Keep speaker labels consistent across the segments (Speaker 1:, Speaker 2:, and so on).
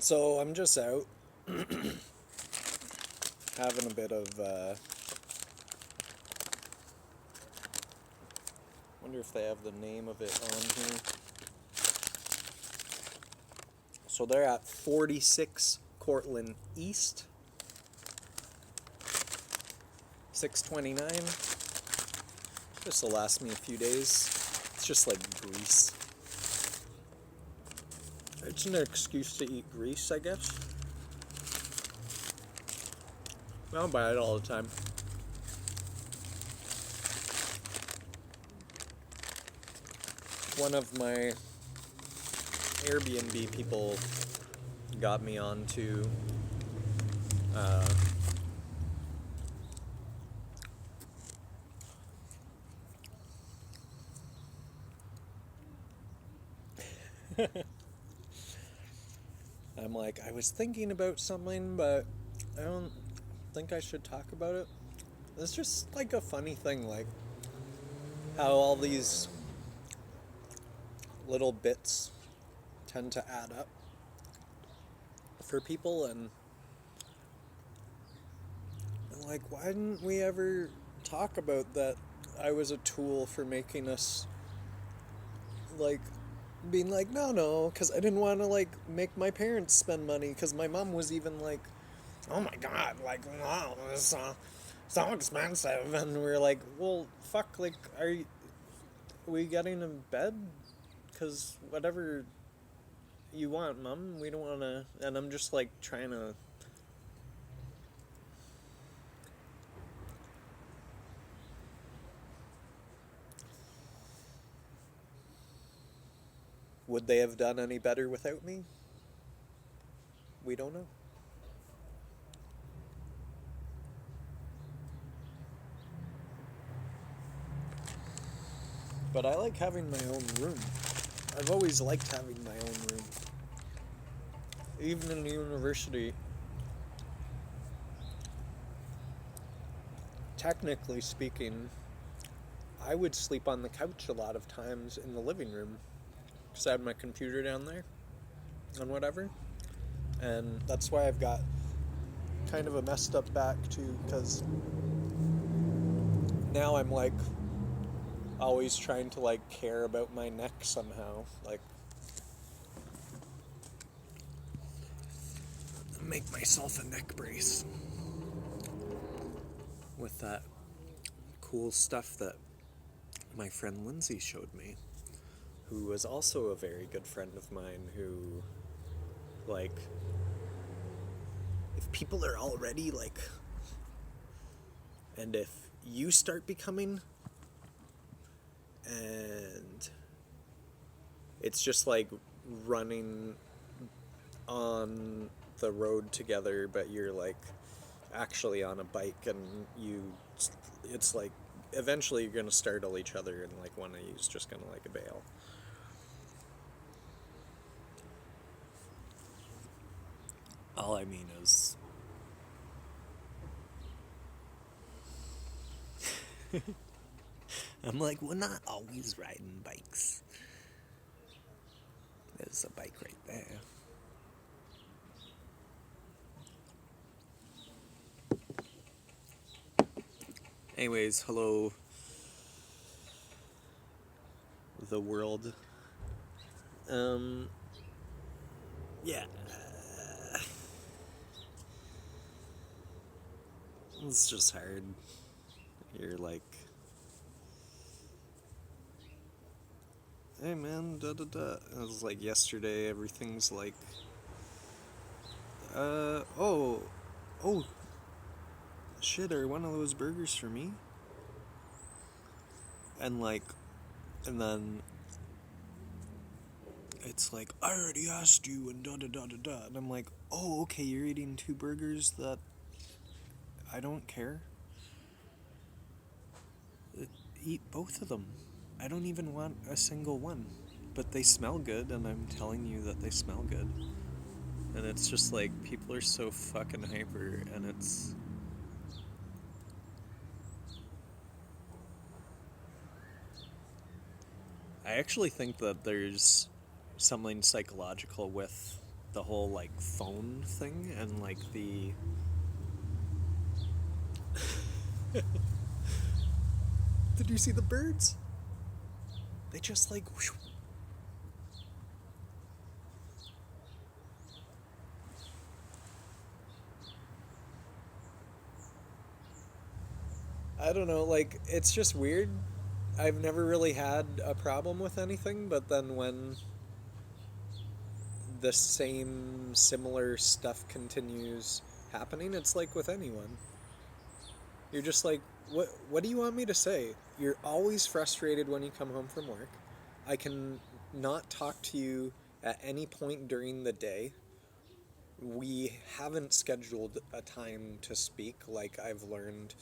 Speaker 1: So I'm just out having a bit of. Wonder if they have the name of it on here. So they're at 46 Cortland East, 629. This will last me a few days. It's just like grease. It's an excuse to eat grease, I guess. I don't buy it all the time. One of my Airbnb people got me onto I'm like, I was thinking about something, but I don't think I should talk about it. It's just like a funny thing, like how all these little bits tend to add up for people, and like, why didn't we ever talk about that? I was a tool for making us like being like, no, because I didn't want to like make my parents spend money, because my mom was even like, oh my god, like, wow, this so expensive, and we are like, well, fuck, like, are we getting in bed? Because whatever you want, mom, we don't want to. And I'm just like trying to. Would they have done any better without me? We don't know. But I like having my own room. I've always liked having my own room. Even in university, technically speaking, I would sleep on the couch a lot of times in the living room, because I had my computer down there and whatever. And that's why I've got kind of a messed up back too, because now I'm like always trying to like care about my neck somehow, like make myself a neck brace with that cool stuff that my friend Lindsay showed me, who was also a very good friend of mine, who, like, if people are already like, and if you start becoming, and it's just like running on the road together, but you're like actually on a bike, and it's like eventually you're gonna startle each other, and like one of you's just gonna like bail. All I mean is I'm like, we're not always riding bikes. There's a bike right there. Anyways, hello, the world. Yeah. It's just hard. You're like, hey man, da da da. It was like yesterday, everything's like, oh, shit, are one of those burgers for me? And like, and then it's like, I already asked you, and da da da da da. And I'm like, oh, okay, you're eating two burgers that I don't care. Eat both of them. I don't even want a single one. But they smell good, and I'm telling you that they smell good. And it's just like, people are so fucking hyper, and it's... I actually think that there's something psychological with the whole like phone thing and like the did you see the birds? They just like whoosh. I don't know, like it's just weird. I've never really had a problem with anything, but then when the same similar stuff continues happening, it's like with anyone. You're just like, what do you want me to say? You're always frustrated when you come home from work. I can not talk to you at any point during the day. We haven't scheduled a time to speak like I've learned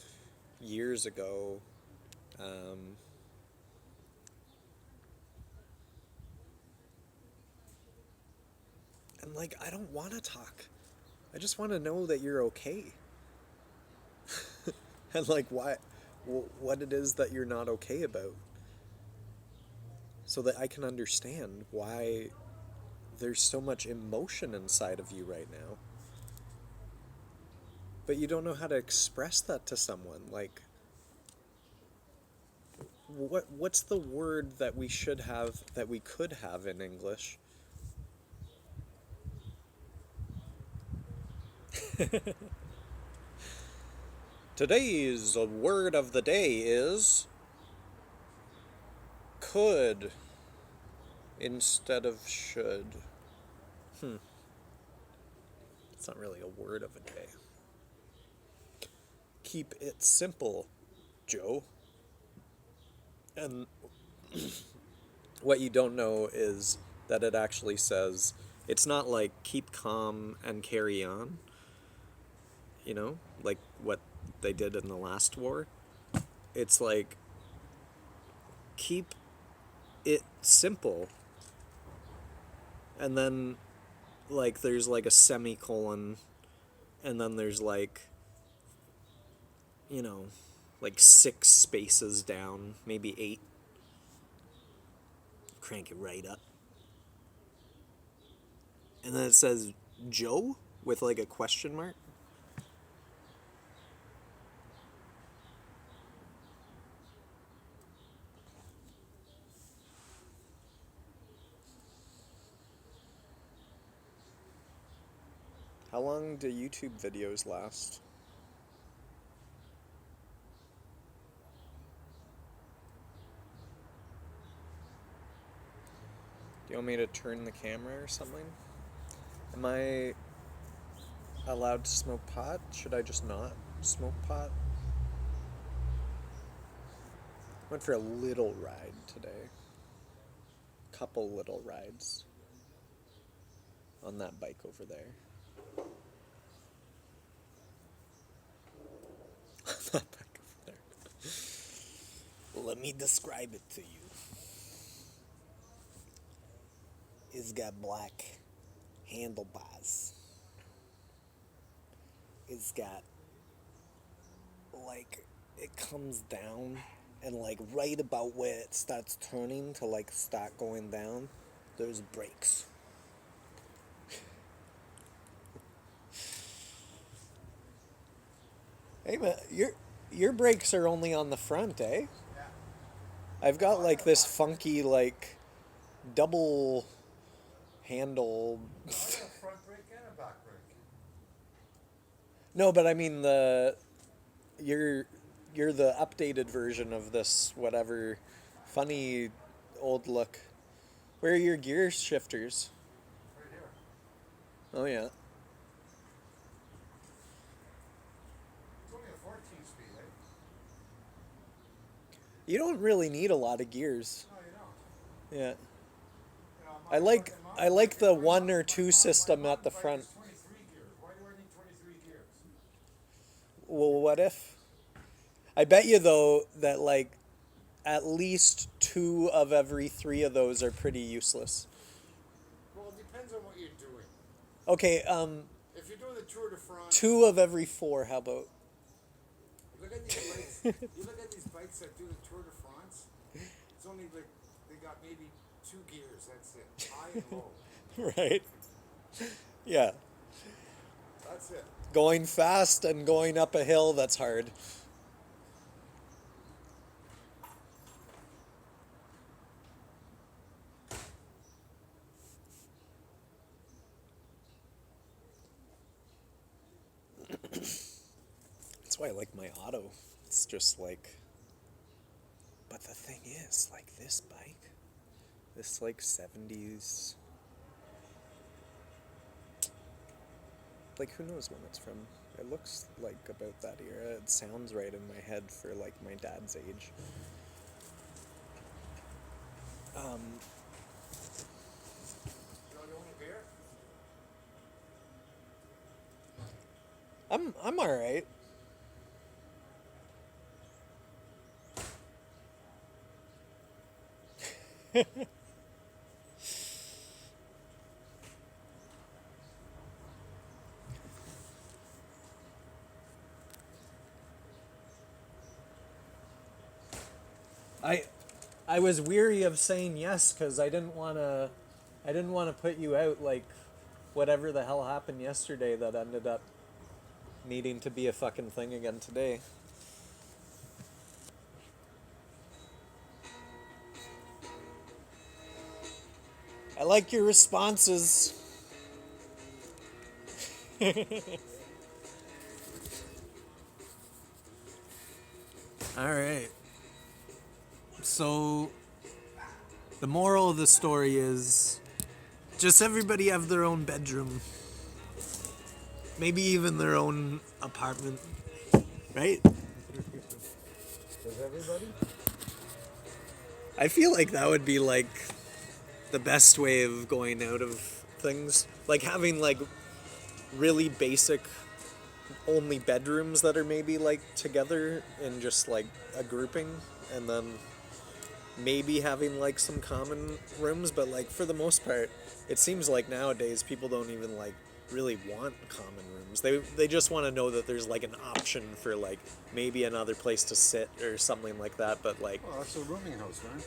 Speaker 1: years ago. Um, and like, I don't want to talk. I just want to know that you're okay. And like, what it is that you're not okay about. So that I can understand why there's so much emotion inside of you right now. But you don't know how to express that to someone. Like, what's the word that we should have, that we could have in English? Today's word of the day is could instead of should. It's not really a word of a day. Keep it simple, Joe. And what you don't know is that it actually says, it's not like keep calm and carry on, like what they did in the last war. It's like keep it simple. And then like there's like a semicolon, and then there's like, like 6 spaces down, maybe 8. Crank it right up. And then it says Joe with like a question mark. How long do YouTube videos last? Do you want me to turn the camera or something? Am I allowed to smoke pot? Should I just not smoke pot? Went for a little ride today. Couple little rides on that bike over there. On that bike over there. Let me describe it to you. It's got black handlebars. It's got, like, it comes down, and like right about where it starts turning to like start going down, there's brakes. Hey man, your brakes are only on the front, eh?
Speaker 2: Yeah.
Speaker 1: I've got like this funky like double handle.
Speaker 2: I got a front brake and a back brake.
Speaker 1: No, but I mean you're the updated version of this whatever funny old look. Where are your gear shifters?
Speaker 2: Right here.
Speaker 1: Oh yeah.
Speaker 2: It's only a 14 speed, eh?
Speaker 1: You don't really need a lot of gears.
Speaker 2: No, you don't.
Speaker 1: Yeah.
Speaker 2: You know,
Speaker 1: I like the 1 or 2 system at the
Speaker 2: bike
Speaker 1: front.
Speaker 2: is 23 gears. Why do I need 23 gears?
Speaker 1: Well, what if? I bet you though that like at least 2 of every 3 of those are pretty useless.
Speaker 2: Well, it depends on what you're doing.
Speaker 1: Okay,
Speaker 2: If you're doing the Tour de France,
Speaker 1: 2 of every 4, how about?
Speaker 2: look at these bikes. You look at these bikes that do the Tour de France. It's only like they got maybe 2 gears. That's it, high and low.
Speaker 1: Right. Yeah.
Speaker 2: That's it.
Speaker 1: Going fast and going up a hill, that's hard. That's why I like my auto. It's just like. But the thing is, like this bike, this like 70s. Like who knows when it's from? It looks like about that era. It sounds right in my head for like my dad's age.
Speaker 2: You want a beer?
Speaker 1: I'm all right. I I was weary of saying yes because I didn't want to put you out like whatever the hell happened yesterday that ended up needing to be a fucking thing again today. I like your responses. All right. So the moral of the story is just everybody have their own bedroom. Maybe even their own apartment. Right?
Speaker 2: Does everybody?
Speaker 1: I feel like that would be like the best way of going out of things. Like having like really basic only bedrooms that are maybe like together in just like a grouping, and then maybe having like some common rooms, but like for the most part it seems like nowadays people don't even like really want common rooms. They just want to know that there's like an option for like maybe another place to sit or something like that, but like
Speaker 2: Well, that's a rooming house, man.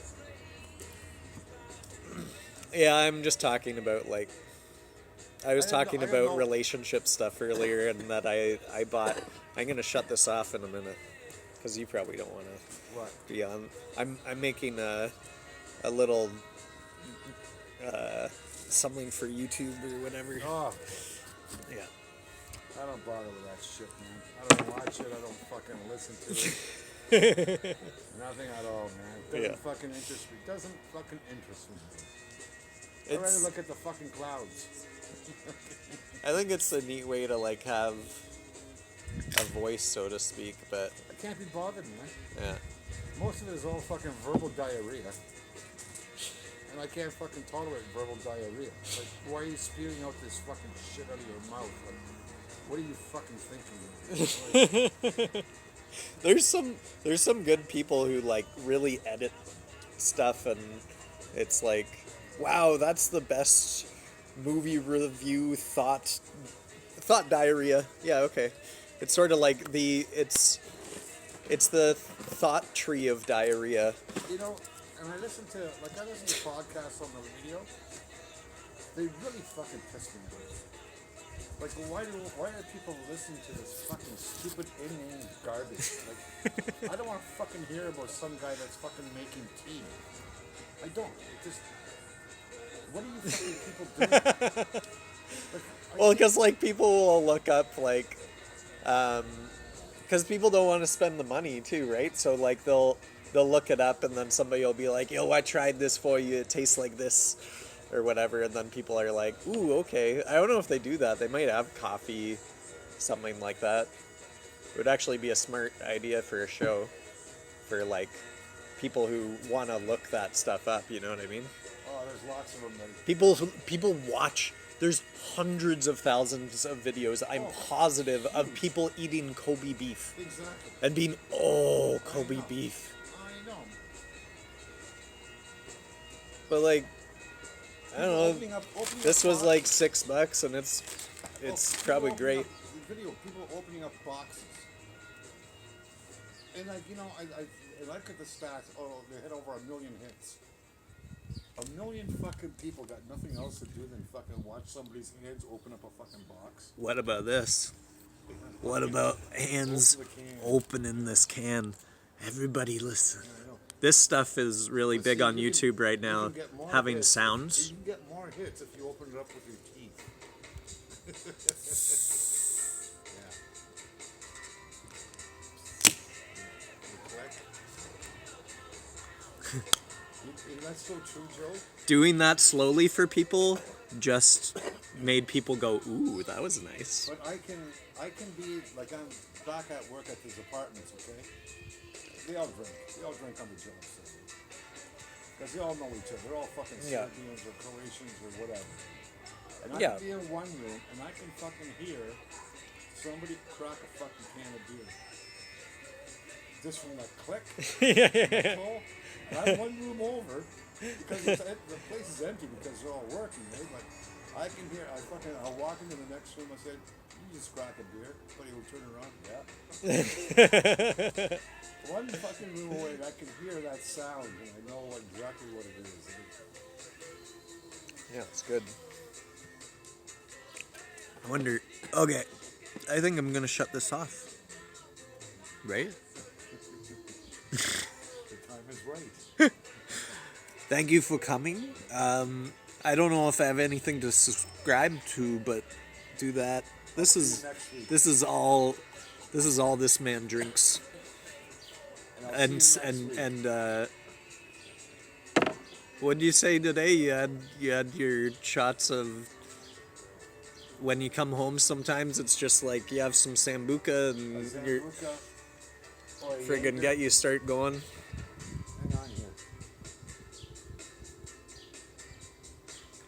Speaker 1: yeah, I'm just talking about like I was talking
Speaker 2: I didn't
Speaker 1: about
Speaker 2: know-
Speaker 1: relationship stuff earlier, and that I bought. I'm gonna shut this off in a minute because you probably don't want to
Speaker 2: What?
Speaker 1: be on. I'm making a little something for YouTube or whatever.
Speaker 2: Oh,
Speaker 1: Yeah.
Speaker 2: I don't bother with that shit, man. I don't watch it. I don't fucking listen to it. Nothing at all, man. It doesn't
Speaker 1: Yeah.
Speaker 2: fucking interest me. Doesn't fucking interest me. I'd rather
Speaker 1: It's.
Speaker 2: look at the fucking clouds.
Speaker 1: I think it's a neat way to like have a voice, so to speak. But
Speaker 2: I can't be bothered, man.
Speaker 1: yeah.
Speaker 2: Most of it is all fucking verbal diarrhea. And I can't fucking tolerate verbal diarrhea. Like, why are you spewing out this fucking shit out of your mouth? Like, what are you fucking thinking? Like,
Speaker 1: There's some good people who like really edit stuff, and it's like, wow, that's the best movie review thought diarrhea. Yeah, okay. It's sort of like it's the thought tree of diarrhea.
Speaker 2: you know, and I listen to podcasts on the radio. They really fucking piss me off. Like, why do people listen to this fucking stupid inane garbage? Like, I don't want to fucking hear about some guy that's fucking making tea. I don't. It just, what are you fucking people doing? Like,
Speaker 1: Well, because like people will look up like, because people don't want to spend the money too, right? So like they'll look it up, and then somebody will be like, "Yo, I tried this for you. It tastes like this," or whatever, and then people are like, "Ooh, okay." I don't know if they do that. They might have coffee, something like that. It would actually be a smart idea for a show, for like people who want to look that stuff up. You know what I mean?
Speaker 2: oh, there's lots of them. That,
Speaker 1: People watch. There's hundreds of thousands of videos, I'm positive, of people eating Kobe beef
Speaker 2: exactly.
Speaker 1: and being, oh, Kobe beef.
Speaker 2: I know.
Speaker 1: But like, I don't know.
Speaker 2: Opening
Speaker 1: This
Speaker 2: up
Speaker 1: was like $6, and it's
Speaker 2: people
Speaker 1: probably
Speaker 2: opening
Speaker 1: great.
Speaker 2: up- video people opening up boxes, and like I look at the stats. Oh, they hit over 1 million hits. A million fucking people got nothing else to do than fucking watch somebody's hands open up a fucking box.
Speaker 1: What about this? What about hands
Speaker 2: Open the can.
Speaker 1: opening this can? Everybody listen.
Speaker 2: Yeah, I know.
Speaker 1: This stuff is really
Speaker 2: But
Speaker 1: big
Speaker 2: see,
Speaker 1: on
Speaker 2: you
Speaker 1: YouTube right
Speaker 2: you
Speaker 1: now,
Speaker 2: can get more
Speaker 1: having
Speaker 2: hits.
Speaker 1: sounds.
Speaker 2: You can get more hits if you open it up with your teeth. Yeah. You click. That's so true, Joe.
Speaker 1: Doing that slowly for people just made people go, ooh, that was nice.
Speaker 2: But I can be like, I'm back at work at these apartments, okay? They all drink on the job, because they all know each other. They're all fucking
Speaker 1: Yeah.
Speaker 2: Serbians or Croatians or whatever. And I
Speaker 1: Yeah.
Speaker 2: can be in one room and I can fucking hear somebody crack a fucking can of beer. Just from that click. And I'm one room over because the place is empty because they're all working, right? But I can hear. I'll walk into the next room. I said, "You just crack a beer." Somebody will turn around. Yeah. One fucking room away, and I can hear that sound, and I know exactly what it is.
Speaker 1: Yeah, it's good. I wonder. Okay, I think I'm gonna shut this off. Right?
Speaker 2: The time is right.
Speaker 1: Thank you for coming. I don't know if I have anything to subscribe to, but do that. This is all this man drinks.
Speaker 2: And I'll see you next week.
Speaker 1: And what did you say today? You had your shots of when you come home. Sometimes it's just like you have some sambuca and you're
Speaker 2: Zambuca, or
Speaker 1: friggin'
Speaker 2: Jaeger.
Speaker 1: get you start going.
Speaker 2: Hang on here.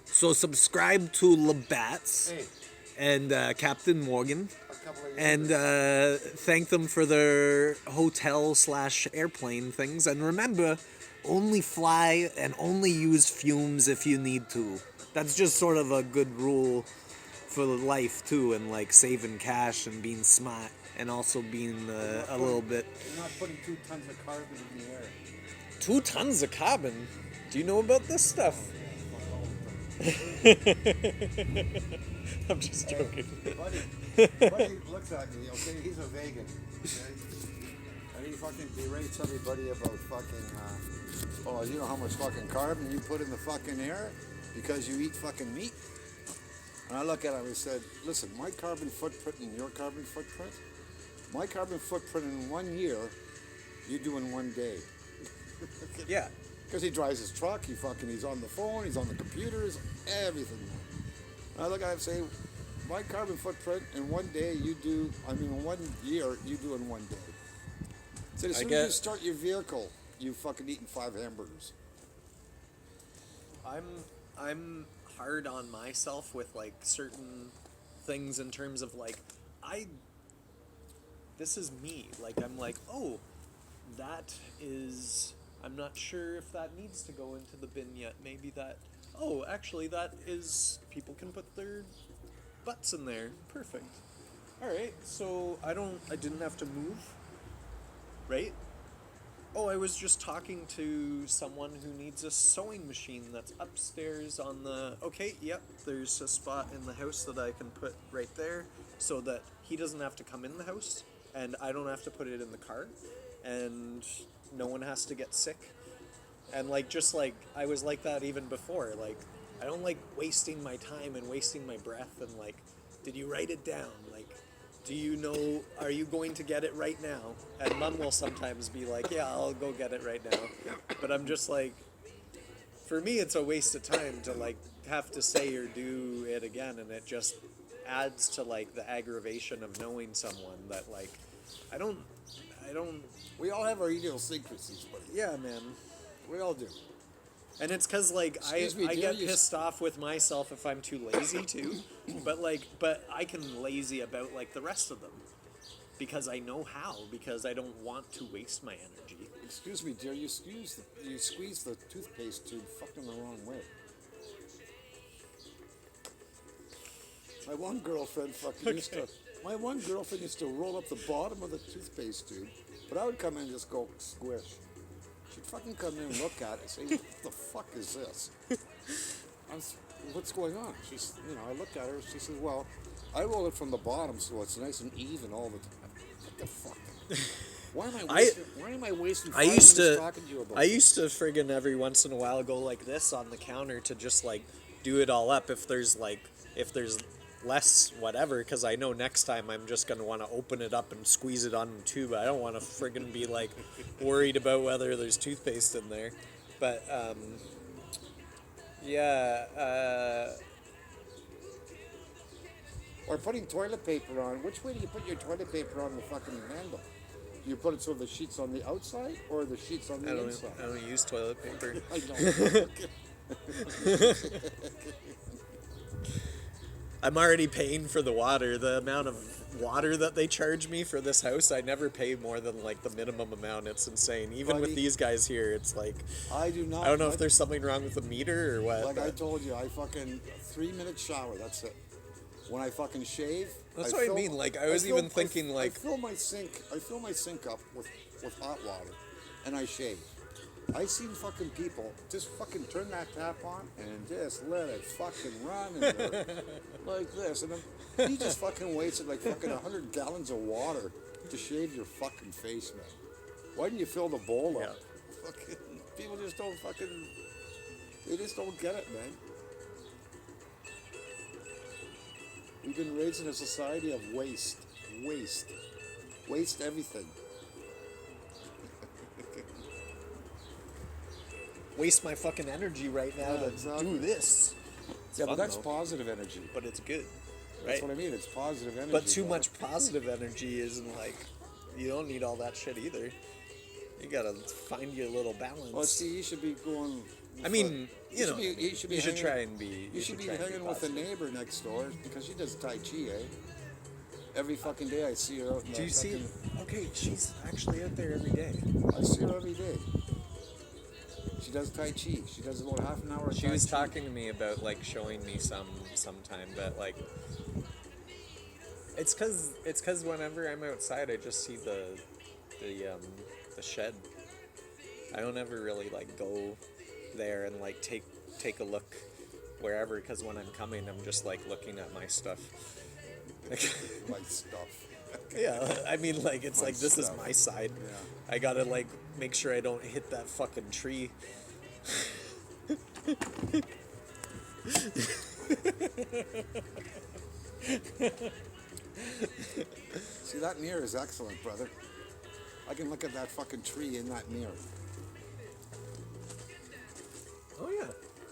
Speaker 1: So subscribe to Labatt's
Speaker 2: Hey,
Speaker 1: and Captain Morgan.
Speaker 2: a couple of
Speaker 1: And thank them for their hotel/airplane things. And remember, only fly and only use fumes if you need to. That's just sort of a good rule for life too, and like saving cash and being smart, and also being a little bit.
Speaker 2: You're not putting 2 tons of carbon in the air.
Speaker 1: 2 tons of carbon. Do you know about this stuff? I'm just joking.
Speaker 2: Buddy looks at me, okay? He's a vegan, okay? And he fucking berates everybody about fucking, oh, you know how much fucking carbon you put in the fucking air because you eat fucking meat? And I look at him and said, listen, my carbon footprint and your carbon footprint, my carbon footprint in 1 year, you do in 1 day.
Speaker 1: Yeah.
Speaker 2: Because he drives his truck, he's on the phone, he's on the computers, everything. And I look at him and say, my carbon footprint in 1 day in 1 year, you do in 1 day. So as soon as you start your vehicle, you fucking eating 5 hamburgers.
Speaker 1: I'm hard on myself with like certain things in terms of like this is me. Like I'm like, oh, that is, I'm not sure if that needs to go into the bin yet. Maybe that, oh, actually that is, people can put their butts in there. Perfect. All right. So I didn't have to move. Right? Oh, I was just talking to someone who needs a sewing machine that's upstairs on the... Okay, yep, there's a spot in the house that I can put right there so that he doesn't have to come in the house and I don't have to put it in the car and no one has to get sick. And like, just like, I was like that even before. Like, I don't like wasting my time and wasting my breath and like, did you write it down? Like, do you know, are you going to get it right now? And Mom will sometimes be like, yeah, I'll go get it right now. But I'm just like, for me, it's a waste of time to like have to say or do it again. And it just adds to like the aggravation of knowing someone that like, I don't,
Speaker 2: We all have our idiosyncrasies, buddy.
Speaker 1: yeah, man.
Speaker 2: We all do.
Speaker 1: And it's because, like,
Speaker 2: Excuse me,
Speaker 1: I
Speaker 2: dear,
Speaker 1: get
Speaker 2: you
Speaker 1: pissed off with myself if I'm too lazy, too. But I can lazy about, like, the rest of them. Because I know how. Because I don't want to waste my energy.
Speaker 2: Excuse me, dear, you squeeze the toothpaste tube fucking the wrong way. My one girlfriend used to roll up the bottom of the toothpaste tube, but I would come in and just go squish. She'd fucking come in and look at it and say, what the fuck is this? What's going on? She's, I looked at her. She says, well, I roll it from the bottom so it's nice and even all the time. What the fuck? Why am I wasting 5 minutes talking to you about
Speaker 1: I used to friggin' every once in a while go like this on the counter to just like do it all up if there's less whatever, because I know next time I'm just going to want to open it up and squeeze it on the tube. I don't want to friggin' be like worried about whether there's toothpaste in there. But
Speaker 2: Or putting toilet paper on. Which way do you put your toilet paper on the fucking handle? Do you put it so the sheet's on the outside or the sheet's on the inside?
Speaker 1: I don't use toilet paper.
Speaker 2: I don't.
Speaker 1: I'm already paying for the water. The amount of water that they charge me for this house, I never pay more than like the minimum amount. It's insane. Even with these guys here, it's like
Speaker 2: I do not.
Speaker 1: I don't know if there's something wrong with the meter or what.
Speaker 2: Like I told you, I fucking 3-minute shower. That's it. When I fucking shave,
Speaker 1: that's what I mean. Like I was even thinking, like
Speaker 2: I fill my sink up with hot water, and I shave. I seen fucking people just fucking turn that tap on and just let it fucking run and like this, and then he just fucking wasted like fucking 100 gallons of water to shave your fucking face, man. Why didn't you fill the bowl up? Fucking people just don't fucking. They just don't get it, man. We've been raised in a society of waste everything.
Speaker 1: waste my fucking energy right now to do this.
Speaker 2: It's fun, but that's positive energy.
Speaker 1: But it's good, right?
Speaker 2: That's what I mean. It's positive energy.
Speaker 1: But too much positive energy isn't like, you don't need all that shit either. You gotta find your little balance.
Speaker 2: Well, see, you should be going.
Speaker 1: I mean, you should try and be.
Speaker 2: You should be hanging with the neighbor next door because she does Tai Chi, eh? Every fucking day I see her out in
Speaker 1: Do you see? Okay, she's actually out there every day.
Speaker 2: I see her every day. She does Tai Chi. She does about half an hour of Tai Chi.
Speaker 1: She was talking to me about like showing me sometime, but like it's cause whenever I'm outside I just see the shed. I don't ever really like go there and like take a look wherever, because when I'm coming I'm just like looking at my stuff.
Speaker 2: My stuff.
Speaker 1: Yeah, I mean like it's like this is my side.
Speaker 2: Yeah.
Speaker 1: I gotta like make sure I don't hit that fucking tree.
Speaker 2: See, that mirror is excellent, brother. I can look at that fucking tree in that mirror.
Speaker 1: Oh yeah.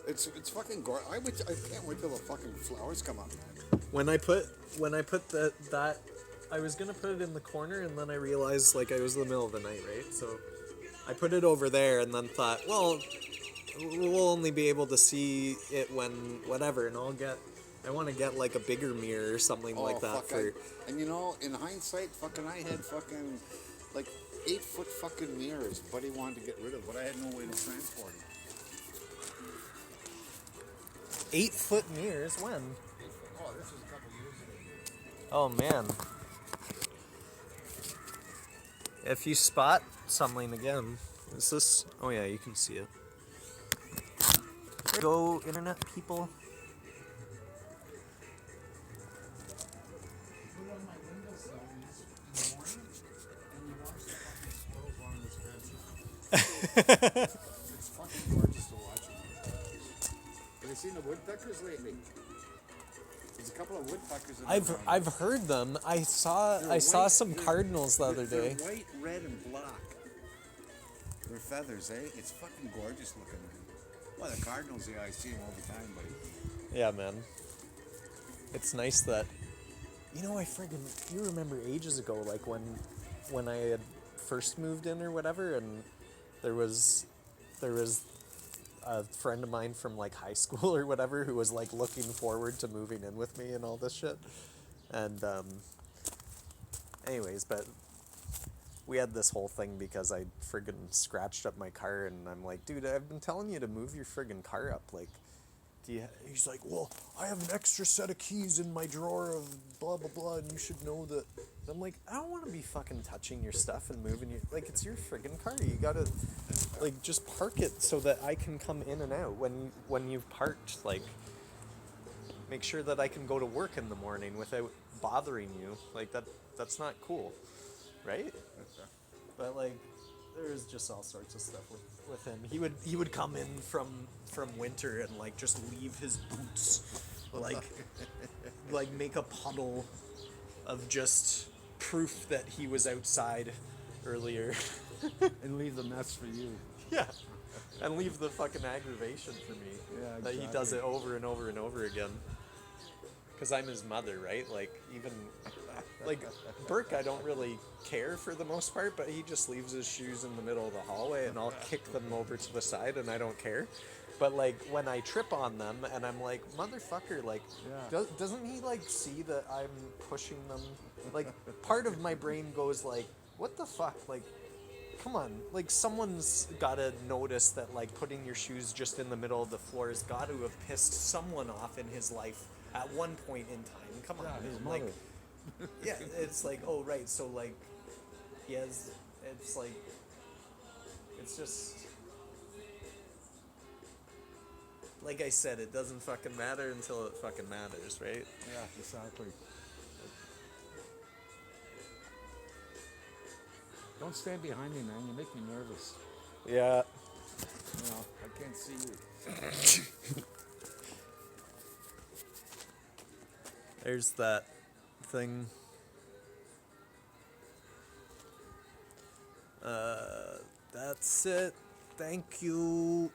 Speaker 2: It's fucking gorgeous. I can't wait till the fucking flowers come up.
Speaker 1: When I put that I was gonna put it in the corner, and then I realized like I was in the middle of the night, right? So I put it over there, and then thought, well, we'll only be able to see it when whatever, and I want to get like a bigger mirror or something like that
Speaker 2: and in hindsight, fucking I had fucking like 8-foot fucking mirrors Buddy wanted to get rid of, but I had no way to transport them.
Speaker 1: 8-foot mirrors when?
Speaker 2: Oh, this was a couple years ago.
Speaker 1: Oh man. If you spot something again, is this? Oh yeah, you can see it. Go, internet people.
Speaker 2: Put on my windowsill in the morning, and you watch the fucking squirrels on this fence. It's fucking gorgeous to watch them. Have you seen the woodpeckers lately? There's a couple of woodpeckers in the
Speaker 1: I've heard them. I saw some cardinals the other day.
Speaker 2: They're white, red, and black. Their feathers, eh? It's fucking gorgeous looking. Well, the cardinals, yeah, I see them all the time, buddy.
Speaker 1: Yeah, man. It's nice that, you remember ages ago, like when I had first moved in or whatever, and there was a friend of mine from like high school or whatever who was like looking forward to moving in with me and all this shit. And anyways, but we had this whole thing because I friggin' scratched up my car, and I'm like, dude, I've been telling you to move your friggin' car up. Like, he's like, well, I have an extra set of keys in my drawer of blah, blah, blah, and you should know that. And I'm like, I don't want to be fucking touching your stuff and moving your, like, it's your friggin' car. You gotta Like, just park it so that I can come in and out when you've parked. Like, make sure that I can go to work in the morning without bothering you. Like, that's not cool, right? But like, there's just all sorts of stuff with him. He would come in from winter and like just leave his boots, like like make a puddle of just proof that he was outside earlier.
Speaker 2: And leave the mess for you.
Speaker 1: Yeah. And leave the fucking aggravation for me.
Speaker 2: Yeah,
Speaker 1: That he does
Speaker 2: exactly.
Speaker 1: it over and over and over again. Because I'm his mother, right? Like, even... Like, Burke, I don't really care for the most part, but he just leaves his shoes in the middle of the hallway, and I'll kick them over to the side, and I don't care. But, like, when I trip on them, and I'm like, motherfucker, like,
Speaker 2: Yeah.
Speaker 1: doesn't he, like, see that I'm pushing them? Like, part of my brain goes, like, what the fuck? Like, come on, like someone's gotta notice that like putting your shoes just in the middle of the floor has got to have pissed someone off in his life at one point in time. Come on,
Speaker 2: Yeah, his
Speaker 1: man. Like,
Speaker 2: mother.
Speaker 1: yeah, it's like, oh right, so like, he has, it's like, it's just, like I said, it doesn't fucking matter until it fucking matters, right?
Speaker 2: Yeah, exactly. Don't stand behind me, man. You make me nervous.
Speaker 1: Yeah.
Speaker 2: You know, I can't see you.
Speaker 1: There's that thing. That's it. Thank you.